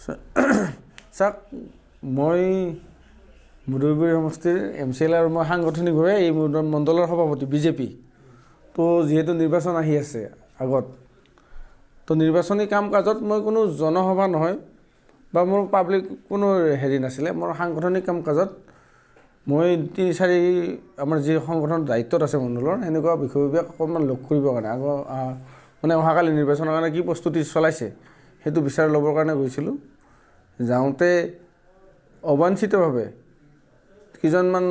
চাওক মই মুদৈগুৰি সমষ্টিৰ MCL আৰু মই সাংগঠনিকভাৱে এই মণ্ডলৰ সভাপতি বিজেপি তো যিহেতু নিৰ্বাচন আহি আছে আগত তো নিৰ্বাচনী কাম কাজত মই কোনো জনসভা নহয় বা মোৰ পাব্লিক কোনো হেৰি নাছিলে মোৰ সাংগঠনিক কাম কাজত মই 3-4 আমাৰ যি সংগঠনৰ দায়িত্বত আছে মণ্ডলৰ এনেকুৱা বিষয়বিলাক অকণমান লগ কৰিবৰ কাৰণে মানে অহাকালি নিৰ্বাচনৰ কাৰণে কি প্ৰস্তুতি চলাইছে সেইটো বিচাৰ ল'বৰ কাৰণে গৈছিলোঁ যাওঁতে অবাঞ্ছিতভাৱে কিজনমান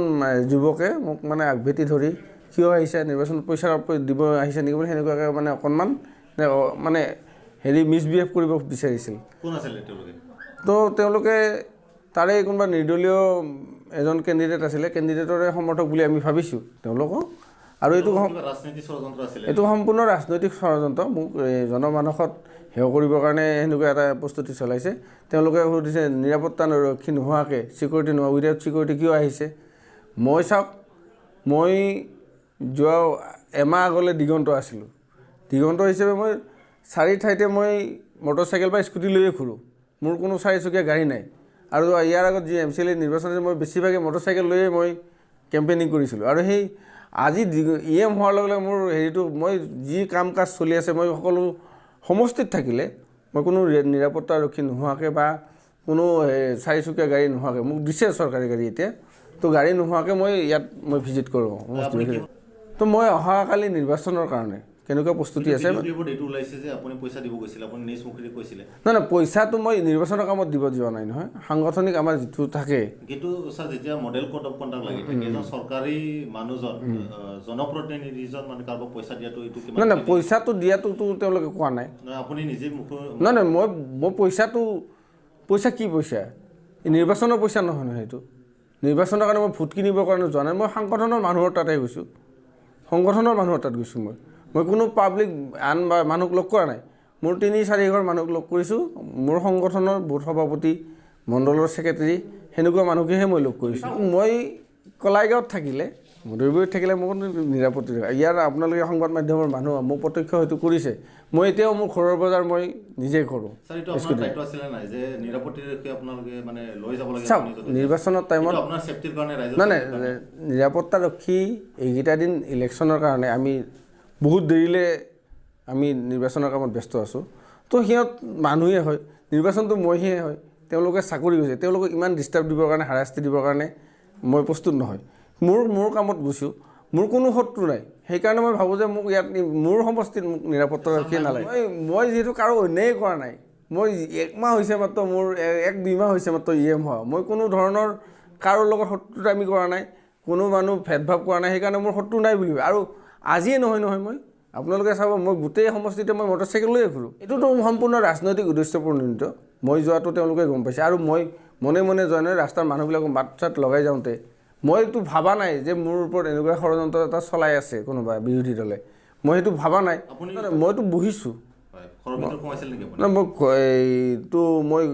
যুৱকে মোক মানে আগভেটি ধৰি কিয় আহিছে নিৰ্বাচন পইচা দিব আহিছে নেকি বুলি সেনেকুৱাকৈ মানে অকণমান মানে হেৰি মিছবিহেভ কৰিব বিচাৰিছিল কোন আছিল তেওঁলোকে তো তেওঁলোকে তাৰে কোনোবা নিৰ্দলীয় এজন কেণ্ডিডেট আছিলে কেণ্ডিডেটৰে সমৰ্থক বুলি আমি ভাবিছোঁ তেওঁলোকক আৰু এইটো সম্পূৰ্ণ ৰাজনৈতিক ষড়যন্ত্ৰ মোক জনমানসত হেয় কৰিবৰ কাৰণে সেনেকুৱা এটা প্ৰস্তুতি চলাইছে তেওঁলোকে সুধিছে নিৰাপত্তাৰক্ষী নোহোৱাকৈ চিকিউৰিটি নোহোৱা উইদাউট চিকিউৰিটি কিয় আহিছে মই চাওক মই যোৱা এমাহ আগলৈ দিগন্ত আছিলোঁ দিগন্ত হিচাপে মই 4 ঠাইতে মই মটৰচাইকেল বা স্কুটি লৈয়ে ঘূৰোঁ মোৰ কোনো 4চকীয়া গাড়ী নাই আৰু ইয়াৰ আগত যি MCL নিৰ্বাচন মই বেছিভাগে মটৰচাইকেল লৈয়ে মই কেম্পেইনিং কৰিছিলোঁ আৰু সেই আজি EM হোৱাৰ লগে লগে মোৰ হেৰিটো মই যি কাম কাজ চলি আছে মই সকলো সমষ্টিত থাকিলে মই কোনো নিৰাপত্তাৰক্ষী নোহোৱাকৈ বা কোনো 4চকীয়া গাড়ী নোহোৱাকৈ মোক দিছে চৰকাৰী গাড়ী এতিয়া তো গাড়ী নোহোৱাকৈ মই ইয়াত মই ভিজিট কৰোঁ সমষ্টিবিলাক তো মই অহাকালি নিৰ্বাচনৰ কাৰণে কেনেকুৱা প্ৰস্তুতি আছে নাই নাই পইচাটো মই নিৰ্বাচনৰ কামত দিব যোৱা নাই নহয় সাংগঠনিক আমাৰ যিটো থাকে কিন্তু স্যাৰ যেতিয়া মডেল কোড অফ কণ্ডাক্ট লাগি থাকে এজন চৰকাৰী মানুহজন জনপ্ৰতিনিধিজন মানে কাৰোবাক পইচা দিয়াটো এইটো কিমান নাই নাই পইচাটো দিয়াটোতো তেওঁলোকে কোৱা নাই আপুনি নিজে নাই নাই মই পইচা কি পইচা নিৰ্বাচনৰ পইচা নহয় নহয় সেইটো নিৰ্বাচনৰ কাৰণে মই ভোট কিনিবৰ কাৰণে যোৱা নাই মই সাংগঠনৰ মানুহৰ তাতে গৈছোঁ সংগঠনৰ মানুহৰ তাত গৈছোঁ মই কোনো পাব্লিক আন বা মানুহক লগ কৰা নাই মোৰ 3-4 ঘৰ মানুহক লগ কৰিছোঁ মোৰ সংগঠনৰ বুথ সভাপতি মণ্ডলৰ ছেক্ৰেটাৰী সেনেকুৱা মানুহকেহে মই লগ কৰিছোঁ মই কলাইগাঁৱত থাকিলে মুদৈগুৰিত থাকিলে মোৰ নিৰাপত্তা ইয়াৰ আপোনালোকে সংবাদ মাধ্যমৰ মানুহ মোক প্ৰত্যক্ষ হয়তো কৰিছে মই এতিয়াও মোৰ ঘৰৰ বজাৰ মই নিজে কৰোঁ চাওক নিৰ্বাচনৰ টাইমত নাই নাই নিৰাপত্তাৰক্ষী এইকেইটা দিন ইলেকশ্যনৰ কাৰণে আমি বহুত দেৰিলৈ আমি নিৰ্বাচনৰ কামত ব্যস্ত আছোঁ তো সিহঁত মানুহে হয় নিৰ্বাচনটো মইহে হয় তেওঁলোকে চাকৰি গৈছে তেওঁলোকক ইমান ডিষ্টাৰ্ব দিবৰ কাৰণে হাৰাশাস্তি দিবৰ কাৰণে মই প্ৰস্তুত নহয় মোৰ কামত গৈছোঁ মোৰ কোনো শত্ৰু নাই সেইকাৰণে মই ভাবোঁ যে মোক ইয়াত মোৰ সমষ্টিত মোক নিৰাপত্তাৰক্ষীয়ে নালাগে মই যিহেতু কাৰো অন্যায় কৰা নাই মই 1 মাহ হৈছে মাত্ৰ মোৰ 1-2 মাহ হৈছে মাত্ৰ EM হোৱা মই কোনো ধৰণৰ কাৰো লগত শত্ৰুতা আমি কৰা নাই কোনো মানুহ ভেদভাৱ কৰা নাই সেইকাৰণে মোৰ শত্ৰু নাই বুলি আৰু আজিয়ে নহয় মই আপোনালোকে চাব মই গোটেই সমষ্টিতে মই মটৰচাইকেল লৈয়ে ঘূৰোঁ এইটোতো সম্পূৰ্ণ ৰাজনৈতিক উদ্দেশ্যপ্ৰণোদিত মই যোৱাটো তেওঁলোকে গম পাইছে আৰু মই মনে মনে যোৱা নাই ৰাস্তাৰ মানুহবিলাকক মাত চাত লগাই যাওঁতে মইতো ভাবা নাই যে মোৰ ওপৰত এনেকুৱা ষড়যন্ত্ৰ এটা চলাই আছে কোনোবা বিৰোধী দলে মই সেইটো ভাবা নাই মইতো বহিছোঁ মই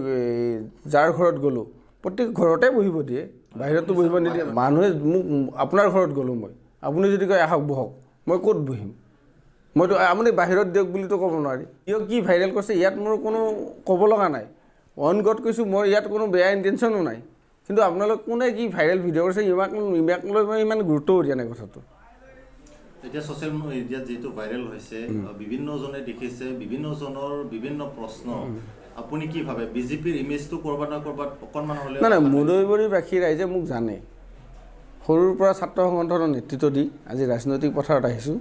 যাৰ ঘৰত গ'লোঁ প্ৰত্যেক ঘৰতে বহিব দিয়ে বাহিৰতো বহিব নিদিয়ে মানুহে মোক আপোনাৰ ঘৰত গ'লোঁ মই আপুনি যদি কয় আহক বহক মই ক'ত বহিম মইতো আপুনি বাহিৰত দিয়ক বুলিতো ক'ব নোৱাৰি কিয় কি ভাইৰেল কৰিছে ইয়াত মোৰ কোনো ক'ব লগা নাই অন গড কৈছোঁ মই ইয়াত কোনো বেয়া ইণ্টেনশ্যনো নাই কিন্তু আপোনালোক কোনে কি ভাইৰেল ভিডিঅ' কৰিছে ইমাক লৈ মই ইমান গুৰুত্বও দিয়া নাই কথাটো এতিয়া ছ'চিয়েল মিডিয়াত যিটো ভাইৰেল হৈছে বিভিন্নজনে দেখিছে বিভিন্নজনৰ বিভিন্ন প্ৰশ্ন আপুনি কি ভাবে বিজেপিৰ ইমেজটো কৰবাত না কৰবাত অকণমান হ'লে নাই মুদৈগুৰিবাসী ৰাইজে মোক জানে সৰুৰ পৰা ছাত্ৰ সংগঠনৰ নেতৃত্ব দি আজি ৰাজনৈতিক পথাৰত আহিছোঁ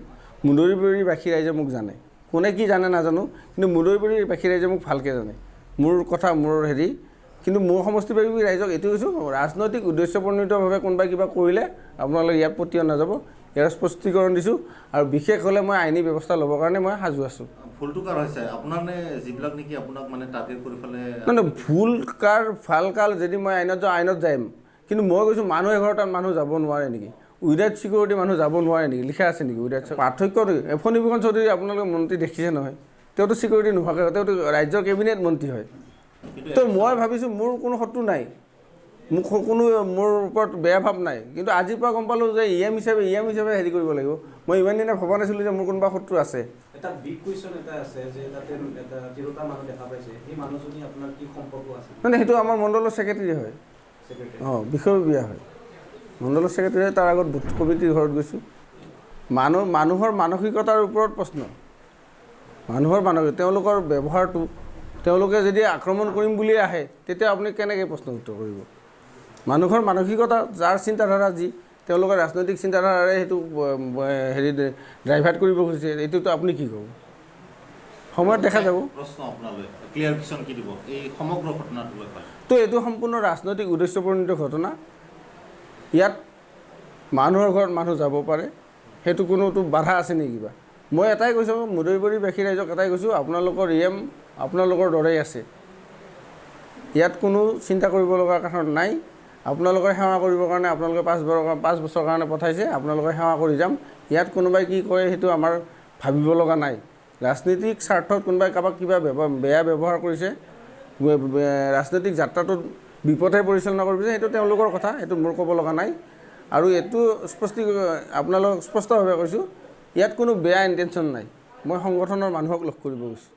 মুদৈগুৰিবাসী ৰাইজে মোক জানে কোনে কি জানে নাজানো কিন্তু মুদৈগুৰিবাসী ৰাইজে মোক ভালকৈ জানে মোৰ কথা মোৰ হেৰি কিন্তু মোৰ সমষ্টিবাসী ৰাইজক এইটো কৈছোঁ ৰাজনৈতিক উদ্দেশ্যপ্ৰণোদিতভাৱে কোনোবাই কিবা কৰিলে আপোনালোকে ইয়াত পতিয়ন নাযাব ইয়াৰ স্পষ্টীকৰণ দিছোঁ আৰু বিশেষ হ'লে মই আইনী ব্যৱস্থা ল'বৰ কাৰণে মই সাজু আছোঁ ভুলটো কাৰ হৈছে আপোনাৰ নে যিবিলাক নেকি আপোনাক মানে টাৰ্গেট কৰি পেলাই নাই ভুল কাৰ ভাল কাৰ যদি মই আইনত যাম কিন্তু মই কৈছোঁ মানুহ এঘৰ তাত মানুহ যাব নোৱাৰে নেকি উইদাউট চিকিউৰিটি মানুহ যাব নোৱাৰে নেকি লিখা আছে নেকি উইদাউট পাৰ্থক্য ফণীভূষণ চৌধুৰী আপোনালোকে মন্ত্ৰী দেখিছে নহয় তেওঁতো চিকিউৰিটি নোহোৱাকৈ তেওঁতো ৰাজ্যৰ কেবিনেট মন্ত্ৰী হয় তো মই ভাবিছোঁ মোৰ কোনো শত্ৰু নাই মোক কোনো মোৰ ওপৰত বেয়া ভাৱ নাই, কিন্তু আজিৰ পৰা গম পালোঁ যে EM হিচাপে হেৰি কৰিব লাগিব। মই ইমান দিনে ভবা নাছিলোঁ যে মোৰ কোনোবা শত্ৰু আছে। এটা বিগ কুৱেশ্যন এটা আছে যে তাতে এটা তিৰোতা মানুহ দেখা পাইছে, সেই মানুহজনী আপোনাৰ কি সম্পৰ্ক আছে? মানে সেইটো আমাৰ মণ্ডলৰ ছেক্ৰেটাৰী হয়। বিষয়ববীয়া হয়, মণ্ডলৰ ছেক্ৰেটাৰী হয়। তাৰ আগত বুথ কমিটিৰ ঘৰত গৈছোঁ। মানুহৰ মানসিকতাৰ ওপৰত প্ৰশ্ন, তেওঁলোকৰ ব্যৱহাৰটো, তেওঁলোকে যদি আক্ৰমণ কৰিম বুলি আহে তেতিয়া আপুনি কেনেকৈ প্ৰশ্ন উত্তৰ কৰিব? মানুহৰ মানসিকতা, যাৰ চিন্তাধাৰা যি, তেওঁলোকৰ ৰাজনৈতিক চিন্তাধাৰাৰে সেইটো হেৰি ড্ৰাইভাৰ্ট কৰিব খুজিছে, এইটোতো আপুনি কি ক'ব? সময়ত দেখা যাব। প্ৰশ্ন আপোনালৈ ক্লিয়াৰিফিকেশ্যন কি দিব এই সমগ্ৰ ঘটনাটোলৈ? তো এইটো সম্পূৰ্ণ ৰাজনৈতিক উদ্দেশ্যপ্ৰণোদিত ঘটনা। ইয়াত মানুহৰ ঘৰত মানুহ যাব পাৰে, সেইটো কোনোতো বাধা আছে নেকি কিবা? মই এটাই কৈছোঁ, মুদৈবাৰী ৰাইজক এটাই কৈছোঁ, আপোনালোকৰ EM আপোনালোকৰ দৰেই আছে। ইয়াত কোনো চিন্তা কৰিব লগা কাৰণ নাই। আপোনালোকে সেৱা কৰিবৰ কাৰণে আপোনালোকে 5 বছৰৰ কাৰণে পঠাইছে, আপোনালোকে সেৱা কৰি যাম। ইয়াত কোনোবাই কি কৰে সেইটো আমাৰ ভাবিব লগা নাই। ৰাজনৈতিক স্বাৰ্থত কোনোবাই কাৰোবাক কিবা বেয়া ব্যৱহাৰ কৰিছে, ৰাজনৈতিক যাত্ৰাটোত বিপথে পৰিচালনা কৰিছে, সেইটো তেওঁলোকৰ কথা, সেইটো মোৰ ক'ব লগা নাই। আৰু এইটো আপোনালোকক স্পষ্টভাৱে কৈছোঁ, ইয়াত কোনো বেয়া ইণ্টেনশ্যন নাই। মই সংগঠনৰ মানুহক লগ কৰিব গৈছোঁ।